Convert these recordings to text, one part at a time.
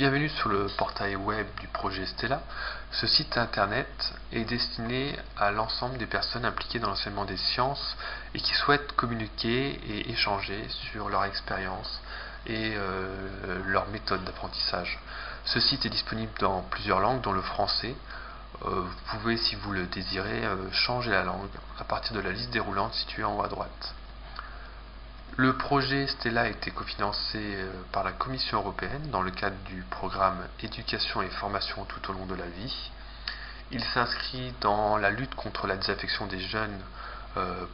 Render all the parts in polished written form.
Bienvenue sur le portail web du projet Stella. Ce site internet est destiné à l'ensemble des personnes impliquées dans l'enseignement des sciences et qui souhaitent communiquer et échanger sur leur expérience et leur méthode d'apprentissage. Ce site est disponible dans plusieurs langues, dont le français. Vous pouvez, si vous le désirez, changer la langue à partir de la liste déroulante située en haut à droite. Le projet Stella a été cofinancé par la Commission européenne dans le cadre du programme Éducation et formation tout au long de la vie. Il s'inscrit dans la lutte contre la désaffection des jeunes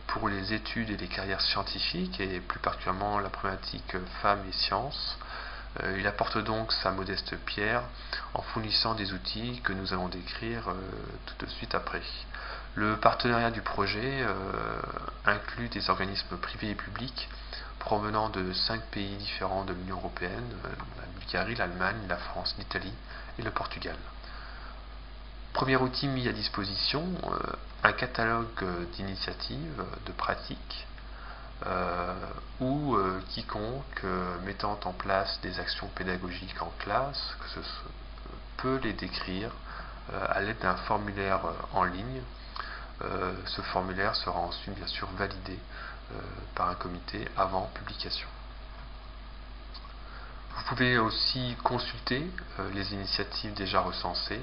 pour les études et les carrières scientifiques, et plus particulièrement la problématique femmes et sciences. Il apporte donc sa modeste pierre en fournissant des outils que nous allons décrire tout de suite après. Le partenariat du projet inclut des organismes privés et publics provenant de 5 pays différents de l'Union européenne, la Bulgarie, l'Allemagne, la France, l'Italie et le Portugal. Premier outil mis à disposition, un catalogue d'initiatives, de pratiques, où quiconque mettant en place des actions pédagogiques en classe peut les décrire à l'aide d'un formulaire en ligne. Ce formulaire sera ensuite bien sûr validé par un comité avant publication. Vous pouvez aussi consulter les initiatives déjà recensées,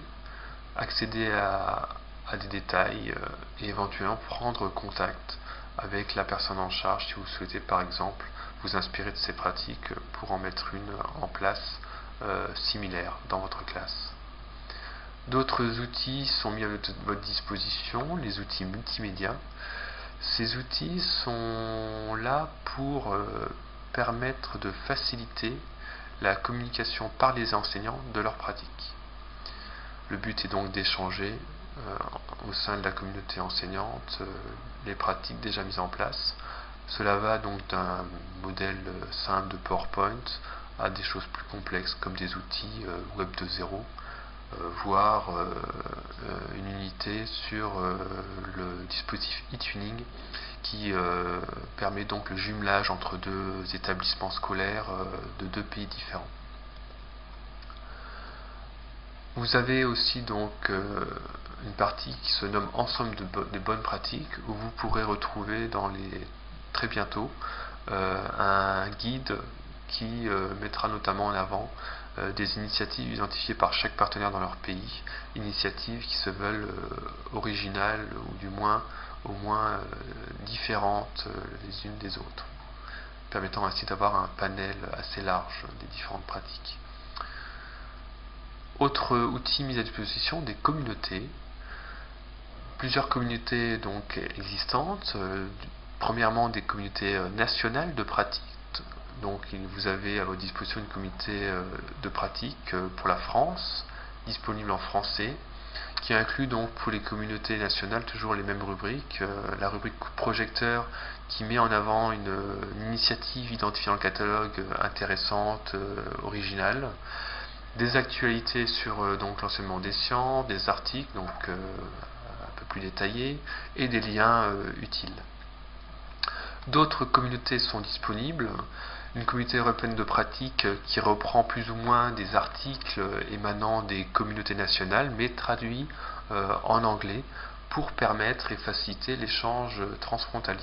accéder à des détails et éventuellement prendre contact avec la personne en charge si vous souhaitez par exemple vous inspirer de ces pratiques pour en mettre une en place similaire dans votre classe. D'autres outils sont mis à votre disposition, les outils multimédia. Ces outils sont là pour permettre de faciliter la communication par les enseignants de leurs pratiques. Le but est donc d'échanger au sein de la communauté enseignante les pratiques déjà mises en place. Cela va donc d'un modèle simple de PowerPoint à des choses plus complexes comme des outils Web 2.0, voire une unité sur le dispositif e-tuning qui permet donc le jumelage entre deux établissements scolaires de deux pays différents. Vous avez aussi donc une partie qui se nomme Ensemble des bonnes pratiques, où vous pourrez retrouver très bientôt un guide qui mettra notamment en avant des initiatives identifiées par chaque partenaire dans leur pays, initiatives qui se veulent originales ou du moins au moins différentes les unes des autres, permettant ainsi d'avoir un panel assez large des différentes pratiques. Autre outil mis à disposition, des communautés. Plusieurs communautés donc existantes. Premièrement, des communautés nationales de pratique. Donc vous avez à votre disposition une communauté de pratique pour la France, disponible en français, qui inclut donc pour les communautés nationales toujours les mêmes rubriques. La rubrique coup de projecteur qui met en avant une initiative identifiée dans le catalogue intéressante, originale. Des actualités sur donc l'enseignement des sciences, des articles donc un peu plus détaillés et des liens utiles. D'autres communautés sont disponibles. Une communauté européenne de pratique qui reprend plus ou moins des articles émanant des communautés nationales mais traduits en anglais pour permettre et faciliter l'échange transfrontalier.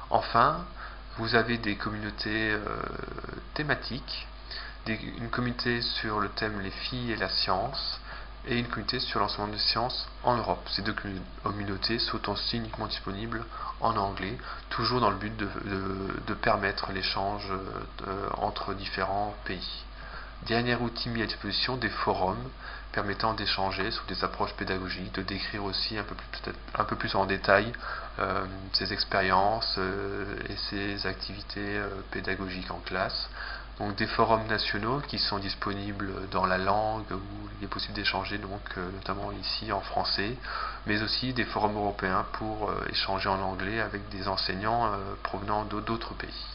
Enfin, vous avez des communautés thématiques, une communauté sur le thème les filles et la science et une communauté sur l'enseignement des sciences en Europe. Ces deux communautés sont aussi uniquement disponibles en anglais, toujours dans le but de permettre l'échange entre différents pays. Dernier outil mis à disposition, des forums permettant d'échanger sur des approches pédagogiques, de décrire aussi un peu plus en détail ses expériences et ses activités pédagogiques en classe. Donc des forums nationaux qui sont disponibles dans la langue où il est possible d'échanger, donc notamment ici en français, mais aussi des forums européens pour échanger en anglais avec des enseignants provenant d'autres pays.